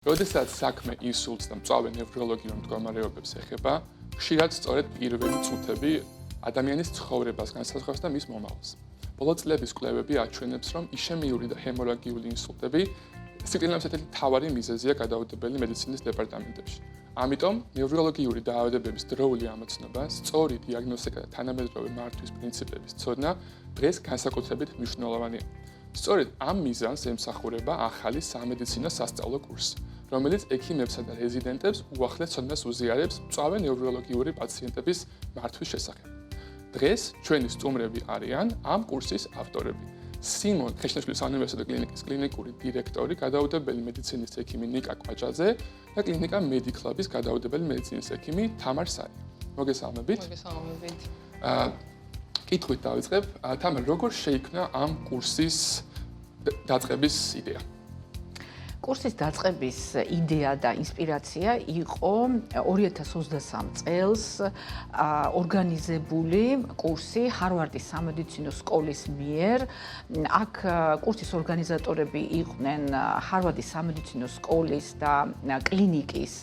როდესაც საქმე ინსულტს და მწვავე ნევროლოგიურ მდგომარეობებს ეხება, ხშირად სწორედ პირველი წუთები ადამიანის ცხოვრებას განსაზღვრავს და მის მომავალს. ბოლო წლების კვლევები აჩვენებს, რომ იშემიური და ჰემორაგიული ინსულტები სიკვდილის ერთ-ერთი მთავარი მიზეზია გადაუდებელი მედიცინის დეპარტამენტებში. ამიტომ ნევროლოგიური დაავადებების დროული ამოცნობა, სწორი დიაგნოსტიკა და თანამედროვე მართვის პრინციპების ცოდნა დღეს განსაკუთრებით მნიშვნელოვანია. სწორედ ამ მიზანს ემსახურება ახალი სამედიცინო სასწავლო კურსი, რომელიც ექიმებსა და რეზიდენტებს უახლეს ცოდნას უზიარებს მწვავე ნევროლოგიური პაციენტების მართვის შესახებ. დღეს ჩვენი სტუმრები არიან ამ კურსის ავტორები. სიმონ ქეშნაშვილის უნივერსიტეტის კლინიკის კლინიკური დირექტორი, გადაუდებელი მედიცინის ექიმი ნიკა კვაჭაძე და კლინიკა მედიკლაბის გადაუდებელი მედიცინის ექიმი თამარ სარი. მოგესალმებით. მოგესალმებით. კითხვით დავიწყებ. თამარ, როგორ შეიქმნა ამ კურსის დაწყების იდეა? კურსის დაწყების იდეა და ინსპირაცია იყო 2023 წელს ორგანიზებული კურსი ჰარვარდის სამედიცინო სკოლის მიერ. აქ კურსის ორგანიზატორები იყვნენ ჰარვარდის სამედიცინო სკოლის და კლინიკის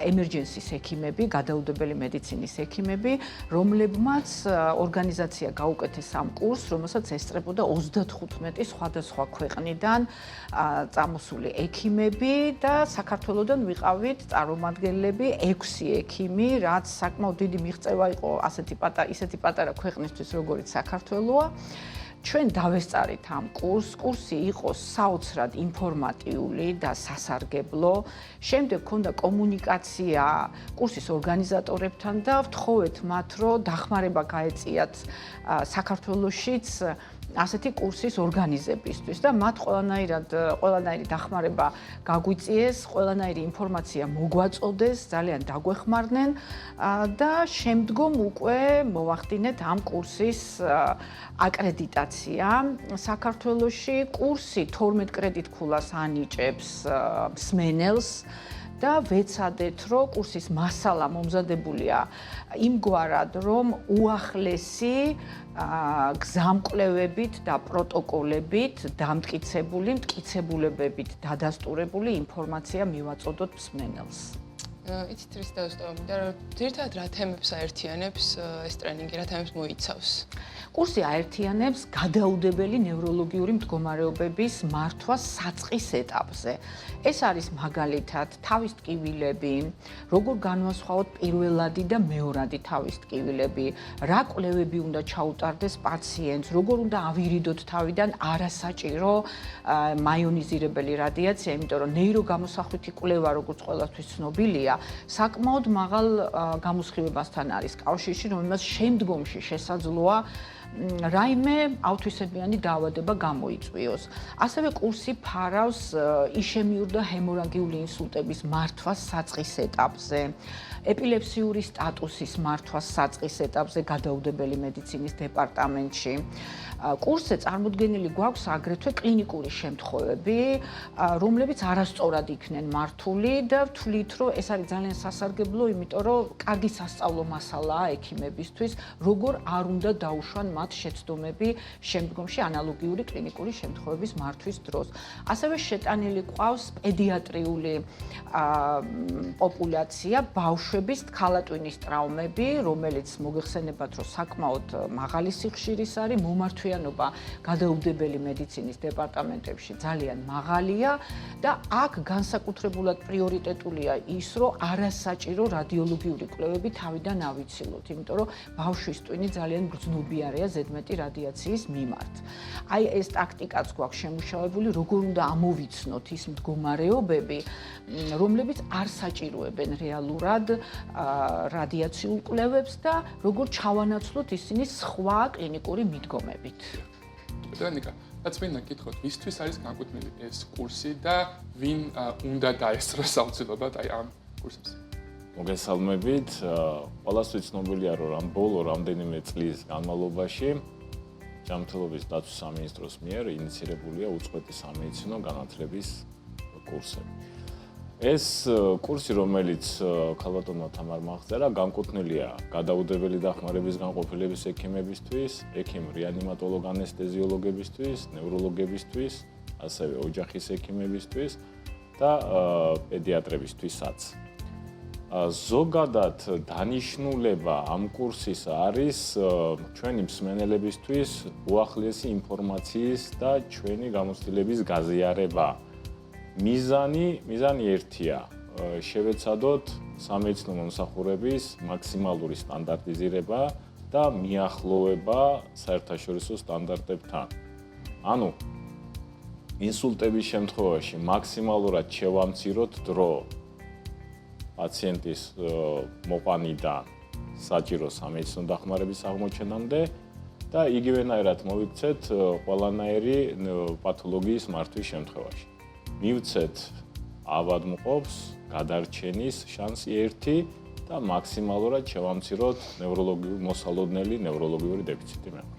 ემერჯენსის ექიმები, გადაუდებელი მედიცინის ექიმები, რომლებმაც ორგანიზაცია გაუკეთეს ამ კურსს, რომელსაც ესწრებოდა 35 სხვადასხვა ქვეყნიდან წამოსული ექიმები და საქართველოსდან ვიყავით წარმომადგენლები 6 ექიმი, რაც საკმაოდ დიდი მიღწევა იყო ისეთი პატარა ქვეყნისთვის, როგორიც საქართველოა. ჩვენ დავესწარით ამ კურსს. კურსი იყო საოცრად ინფორმატიული და სასარგებლო. შემდეგ ჰქონდა კომუნიკაცია კურსის ორგანიზატორებთან და ვთხოვეთ მათ, რომ დახმარება გაეწიათ საქართველოშიც ასეთი კურსის ორგანიზებისთვის და მათ ყველანაირი დახმარება გაგვიწიეს, ყველანაირი ინფორმაცია მოგვაწოდეს, ძალიან დაგვეხმარნენ და შემდგომ უკვე მოვახდინეთ ამ კურსის აკრედიტაცია საქართველოში. კურსი 12 კრედიტქულას ანიჭებს მსმენელს და ვეცადეთ, რომ კურსის მასალა მომზადებულია იმგვარად, რომ უახლესი გზამკვლევებით და პროტოკოლებით დამტკიცებული, მტკიცებულებებით დადასტურებული ინფორმაცია მივაწოდოთ მსმენელს. იცით რის დავსტოვებდი და ძირითადად რა თემებს აერთიანებს ეს ტრენინგი, რა თემებს მოიცავს? კურსი აერთიანებს გადაუდებელი ნევროლოგიური მდგომარეობების მართვას საწყის ეტაპზე. ეს არის მაგალითად თავის ტკივილები, როგორ განვასხვაოთ პირველადი და მეორადი თავის ტკივილები, რა კვლევები უნდა ჩაუტარდეს პაციენტს, როგორ უნდა ავირიდოთ თავიდან არასაჭირო მაიონიზირებელი რადიაცია, იმიტომ რომ ნეიროგამოსახვითი კვლევა, როგორც ყველასთვის ცნობილია, საკმაოდ მაღალ გამოსხივებასთან არის კავშირში, რომელმაც შემდგომში შესაძლოა რაიმე ავთვისებიანი დაავადება გამოიწვიოს. ასევე კურსი ფარავს იშემიურ და ჰემორაგიული ინსულტების მართვას საწყის ეტაპზე, ეპილეფსიური სტატუსის მართვას საწყის ეტაპზე გადაუდებელი მედიცინის დეპარტამენტში. კურსზე წარმოდგენილი გვაქვს აგრეთვე კლინიკური შემთხვევები, რომლებიც არასწორად იქნენ მართული და ვთვლით, რომ ეს არის ძალიან სასარგებლო, იმიტომ რომ კარგი სასწავლო მასალაა ექიმებისთვის, როგორ არ უნდა დაუშვან მათ შეცდომები შემდგომში ანალოგიური კლინიკური შემთხვევების მართვის დროს. ასევე შეტანილი ყავს პედიატრიული პოპულაცია, ბავშვების თქალატვინის ტრავმები, რომელიც მოგეხსენებათ, რომ საკმაოდ მაღალი სიხშირის არის, მომართვიანობა გადაუდებელი მედიცინის დეპარტამენტებში ძალიან მაღალია და აქ განსაკუთრებულად პრიორიტეტულია ის, რომ არასაჭირო რადიოლოგიური კვლევები თავიდან ავიცილოთ, იმიტომ რომ ბავშვის ტვინი ძალიან გრძნობიარეა ზედმეტი რადიაციის მიმართ. აი ეს ტაქტიკაც გვაქვს შემუშავებული, როგორ უნდა ამოვიცნოთ ის მდგომარეობები, რომლებიც არ საჭიროებენ რეალურად რადიაციულ კვლევებს და როგორ ჩავანაცვლოთ ისინი სხვა კლინიკური მიდგომებით. ნიკა, რაც მინდა გითხოთ, ვისთვის არის განკუთვნილი ეს კურსი და ვინ უნდა დაესწროს აუცილებლად აი ამ კურსებს? მოგესალმებით. ყველასთვის ცნობილია, რომ ბოლო რამდენიმე წლის განმავლობაში ჯანმრთელობის დაცვის სამინისტროს მიერ ინიცირებულია უწყვეტი სამედიცინო განათლების კურსები. ეს კურსი, რომელიც ქალბატონმა თამარმა აღწერა, განკუთვნილია გადაუდებელი დახმარების განყოფილების ექიმებისთვის, ექიმ-რეანიმატოლოგ-ანესთეზიოლოგებისთვის, ნევროლოგებისთვის, ასევე ოჯახის ექიმებისთვის და პედიატრებისთვისაც. ზოგადად დანიშნულება ამ კურსის არის ჩვენი მსმენელებისთვის უახლესი ინფორმაციის და ჩვენი გამოცდილების გაზიარება. მიზანი ერთია. შევეცადოთ სამედიცინო მომსახურების მაქსიმალური სტანდარტიზირება და მიახლოვება საერთაშორისო სტანდარტებთან. ანუ ინსულტების შემთხვევაში მაქსიმალურად შევამციროთ დრო პაციენტის მოყვანიდან საჭირო სამედიცინო დახმარების აღმოჩენამდე და იგივენაირად მოვიქცეთ ყველანაირი პათოლოგიის მართვის შემთხვევაში. მივცეთ ავადმყოფს გადარჩენის შანსი 1 და მაქსიმალურად შევამციროთ მოსალოდნელი ნევროლოგიური დეფიციტი მეორე.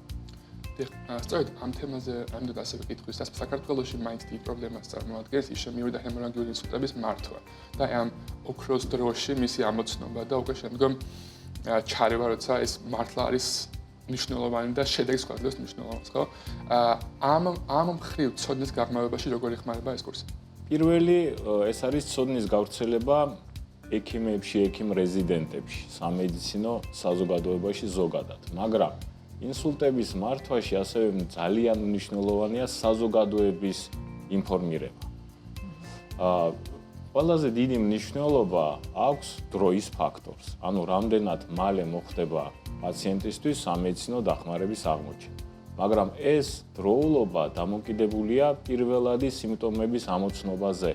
სწორედ ამ თემაზე ამდენ ასევე კითხვის და საქართველოში მაინც დიდი პრობლემას წარმოადგენს ის შემივიდა ჰემორაგიული ინსულტების მართვა და ამ ოქროს დროში მისი ამოცნობა და უკვე შემდგომ ჩარევა როცა ეს მართლა არის მნიშვნელოვანი და შედეგს გვაძლევს მნიშვნელოვანს ხო? ამ მხრივ ცოდნის გაღრმავებაში როგორ იხმარება ეს კურსი? პირველი ეს არის ცოდნის გავრცელება ექიმებში, ექიმ რეზიდენტებში, სამედიცინო საზოგადოებაში ზოგადად, მაგრამ ინსულტების მართვაში ასევე ძალიან მნიშვნელოვანია საზოგადოების ინფორმირება. ყველაზე დიდი მნიშვნელობა აქვს დროის ფაქტორს. ანუ რამდენად მალე მოხდება პაციენტისთვის სამედიცინო დახმარების აღმოჩენა. მაგრამ ეს დროულობა დამოკიდებულია პირველადი სიმპტომების ამოცნობაზე.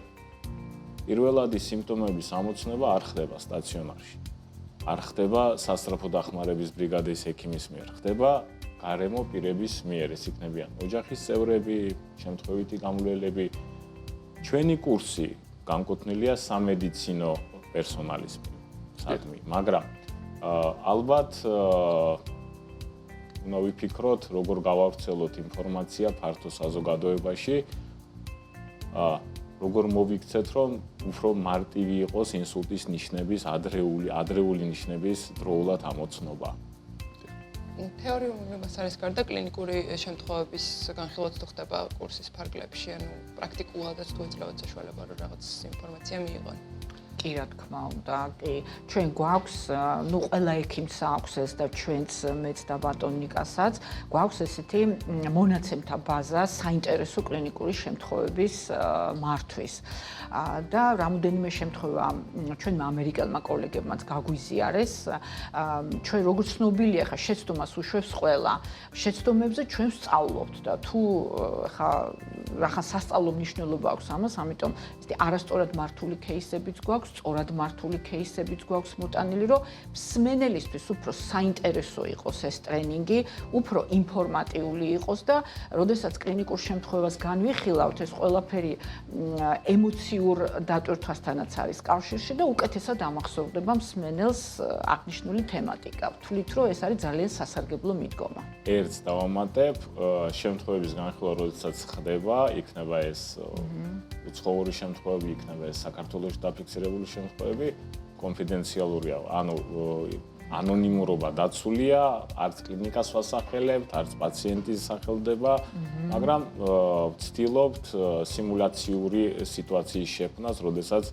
პირველადი სიმპტომების ამოცნობა არ ხდება სტაციონარში. არ ხდება სასწრაფო დახმარების ბრიგადის ექიმის მიერ, ხდება გარემო პირების მიერ, ეს იქნებიან ოჯახის წევრები, შემთხვევითი გამლულელები. ჩვენი კურსი განკუთვნილია სამედიცინო პერსონალის მიერ, მაგრამ ალბათ უნდა ვიფიქროთ, როგორ გავავრცელოთ ინფორმაცია ფართო საზოგადოებაში, როგორ მოვიქცეთ, რომ უფრო მარტივი იყოს ინსულტის ნიშნების ადრეული ნიშნების დროულად ამოცნობა. თეორიული მასალის გარდა კლინიკური შემთხვევების განხილვაც თუ ხდება კურსის ფარგლებში, ანუ პრაქტიკულადაც თუ ეძლევათ საშუალება რომ რაღაც ინფორმაცია მიიღონ. კი, რა თქმა უნდა, კი. ჩვენ გვაქვს, ნუ ყველა ექიმს აქვს ეს და ჩვენც მეც და ბატონ ნიკასაც, გვაქვს ესეთი მონაცემთა ბაზა საინტერესო კლინიკური შემთხვევების მართვის. და რამოდენიმე შემთხვევა ჩვენმა ამერიკელმა კოლეგებმაც გაგვიზიარეს. ჩვენ როგორც ცნობილია, ხა შეცდომას უშვებს ყველა. შეცდომებზე ჩვენ ვსწავლობთ და თუ ხა რახან სასწავლო მნიშვნელობა აქვს ამას, ამიტომ ესეთი არასწორად მართული кейსებიც გვაქვს, სწორად მართული кейსებიც გვაქვს მოტანილი, რომ მსმენელისთვის უფრო საინტერესო იყოს ეს ტრენინგი, უფრო ინფორმატიული იყოს და როდესაც კლინიკურ შემთხვევას განვიხილავთ, ეს ყველაფერი ემოციურ დატვირთვასთანაც არის კავშირში და უკეთესად ამახსოვრდება მსმენელს აღნიშნული თემატიკა. ვთვლით, რომ ეს არის ძალიან სასარგებლო მიდგომა. ერთს დავამატებ, შემთხვევების განხილვა როდესაც ხდება, იქნება ეს უცხოური შემთხვევები, იქნება ეს საქართველოში დაფიქსირებული შემთხვევები, კონფიდენციალურია, ანუ ანონიმურობა დაცულია, არც კლინიკას ვასახელებთ, არც პაციენტის სახელდება, მაგრამ ვცდილობთ სიმულაციური სიტუაციის შექმნას, როდესაც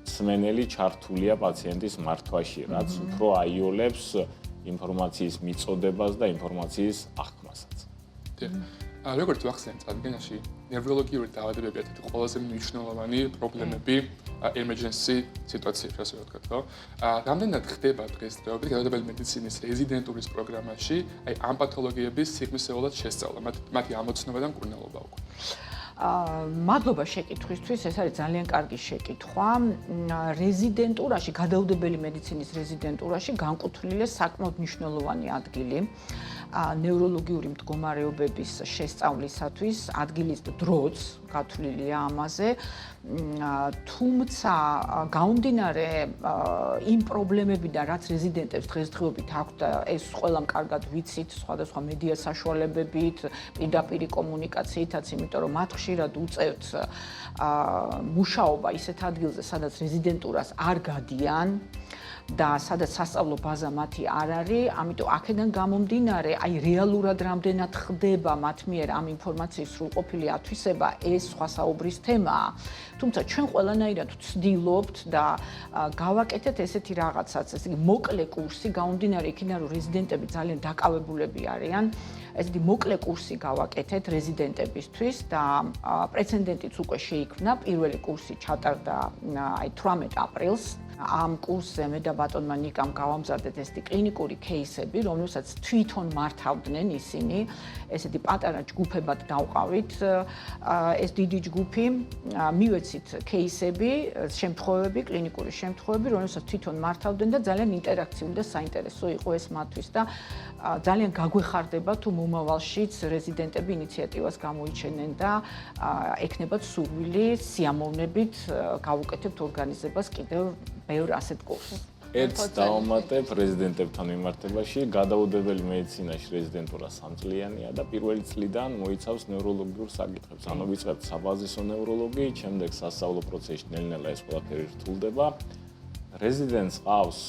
მსმენელი ჩართულია პაციენტის მართვაში, რაც უფრო აიოლებს ინფორმაციის მიწოდებას და ინფორმაციის აღქმასაც. როგორც ვახსენეთ, წარდგენაში ნევროლოგიური დაავადებები ერთ-ერთი ყველაზე მნიშვნელოვანი პრობლემები emergency სიტუაციებში, ასე ვთქვათ, ხო? რამდენად ხდება დღესდღეობით გადადებელი მედიცინის რეზიდენტურის პროგრამაში, აი ამ პათოლოგიების სიღრმისეულად შესწავლა, მათი ამოცნობა და მკურნალობა უკვე. მადლობა შეკითხვისთვის, ეს არის ძალიან კარგი შეკითხვა. რეზიდენტურაში, გადაუდებელი მედიცინის რეზიდენტურაში განკუთვნილია საკმაოდ მნიშვნელოვანი ადგილი. ნევროლოგიური მდგომარეობების შესწავლისათვის ადგილის დროც გათვლილია ამაზე. თუმცა გამომდინარე იმ პრობლემებიდან, რაც რეზიდენტებს დღესდღეობით აქვთ და ეს ყველამ კარგად ვიცით, სხვადასხვა მედია საშუალებებით, პირდაპირი კომუნიკაციითაც, იმიტომ რომ მათ ხშირად უწევთ მუშაობა ისეთ ადგილზე, სადაც რეზიდენტურას არ გადიან და სადაც სასწავლო ბაზა მათი არ არის, ამიტომ აქედან გამომდინარე, აი რეალურად რამდენად ხდება მათ მიერ ამ ინფორმაციის სრულყოფილი ათვისება, ეს ეს სხვა საუბრის თემაა. თუმცა ჩვენ ყველანაირად ვცდილობთ და გავაკეთეთ ესეთი რაღაცაც, ესე იგი მოკლე კურსი, გამომდინარე იქიდან რომ რეზიდენტები ძალიან დაკავებულები არიან, ესეთი მოკლე კურსი გავაკეთეთ რეზიდენტებისთვის და პრეცედენტიც უკვე შეიქმნა, პირველი კურსი ჩატარდა აი 18 აპრილს. ამ კურსზე მე და ბატონმა ნიკამ გავამზადეთ ესეთი კლინიკური кейსები, რომელსაც თვითონ მართავდნენ ისინი, ესეთი პატარა ჯგუფებად დავყავით. ეს დიდი ჯგუფი მივეცით кейსები, შემთხვევები, კლინიკური შემთხვევები, რომელსაც თვითონ მართავდნენ და ძალიან ინტერაქციული და საინტერესო იყო ეს მათთვის და ძალიან გაგვეხარდება თუ მომავალშიც რეზიდენტები ინიციატივას გამოიჩენენ და ექნებათ სურვილი სიამოვნებით გავუკეთებთ ორგანიზებას კიდევ ბევრ ასეთ კურსს. ერთს დავამატებ რეზიდენტებთან მიმართებაში, გადაუდებელი მედიცინაში რეზიდენტურა 3 წლიანია და პირველი წლიდან მოიცავს ნევროლოგიურ საკითხებს. ანუ ვიწყებთ საბაზისო ნევროლოგიით, შემდეგ სასწავლო პროცესში ნელ-ნელა ეს ყველაფერი რთულდება. რეზიდენტს ყავს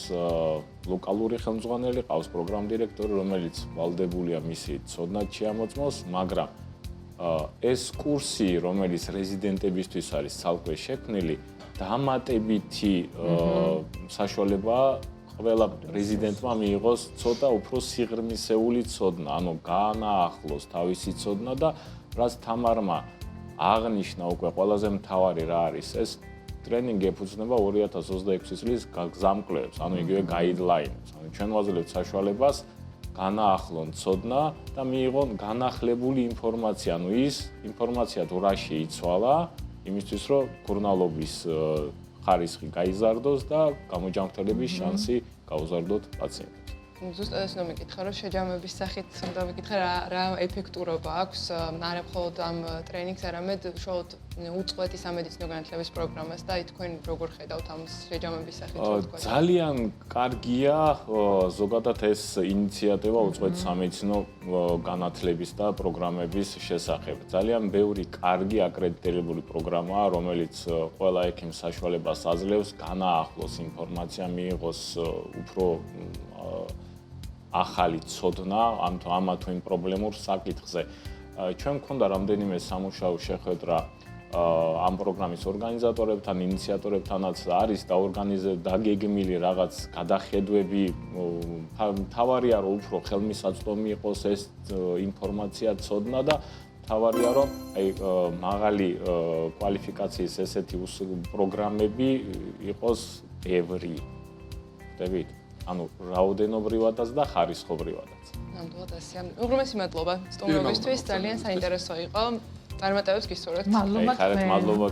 ლოკალური ხელმძღვანელი, ყავს პროგრამ დირექტორი, რომელიც ვალდებულია მისი ცოდნად შეამოწმოს, მაგრამ ეს კურსი, რომელიც რეზიდენტებისთვის არის ცალკე შექმნილი, დამატებითი საშუალებაა ყველა რეზიდენტმა მიიღოს ცოტა უფრო სიღრმისეული ცოდნა, ანუ გაანაახლოს თავისი ცოდნა და რაც თამარმა აღნიშნა უკვე ყველაზე მთავარი რა არის, ეს ტრენინგი ეფუძნება 2026 წლის გზამკვლევებს, ანუ იგივე გაიდლაინებს. ანუ ჩვენ ვაძლევთ საშუალებას განაახლონ ცოდნა და მიიღონ განახლებული ინფორმაცია, ანუ ის ინფორმაცია თუ რა შეიცვალა, იმისთვის რომ კურნალობის ხარისხი გაიზარდოს და გამოჯანმრთელების შანსი გაუზარდოთ პაციენტებს. ზუსტად ეს უნდა მეკითხა, რომ შეჯამების სახით უნდა მეკითხა რა ეფექტურობა აქვს არა მხოლოდ ამ ტრენინგს, არამედ უშუალოდ უწყვეტი სამედიცინო განათლების პროგრამას და თქვენ როგორ ხედავთ ამ შეჯამების სახით? ძალიან კარგია ზოგადად ეს ინიციატივა უწყვეტი სამედიცინო განათლების და პროგრამების შესახებ. ძალიან ბევრი კარგი აკრედიტირებული პროგრამაა, რომელიც ყველა ექიმს საშუალებას აძლევს განაახლოს ინფორმაცია, მიიღოს უფრო ახალი ცოდნა ამა თუ იმ პრობლემურ საკითხზე. ჩვენ მქონდა რამდენიმე სამუშაო შეხვედრა ამ პროგრამის ორგანიზატორებთან, ინიციატორებთანაც არის დაგეგმილი რაღაც გადახედვები. თავარია რომ უფრო ხელმისაწვდომი იყოს ეს ინფორმაცია, ცოდნა და თავარია რომ აი მაღალი კვალიფიკაციის ესეთი პროგრამები იყოს ბევრი. ხდებით? ანუ რაოდენობრივადაც და ხარისხობრივადაც. ნამდვილად ასეა. უღრმესი მადლობა სტუმრობისთვის, ძალიან საინტერესო იყო. წარმატებებს გისურვებთ. მადლობა. მადლობა.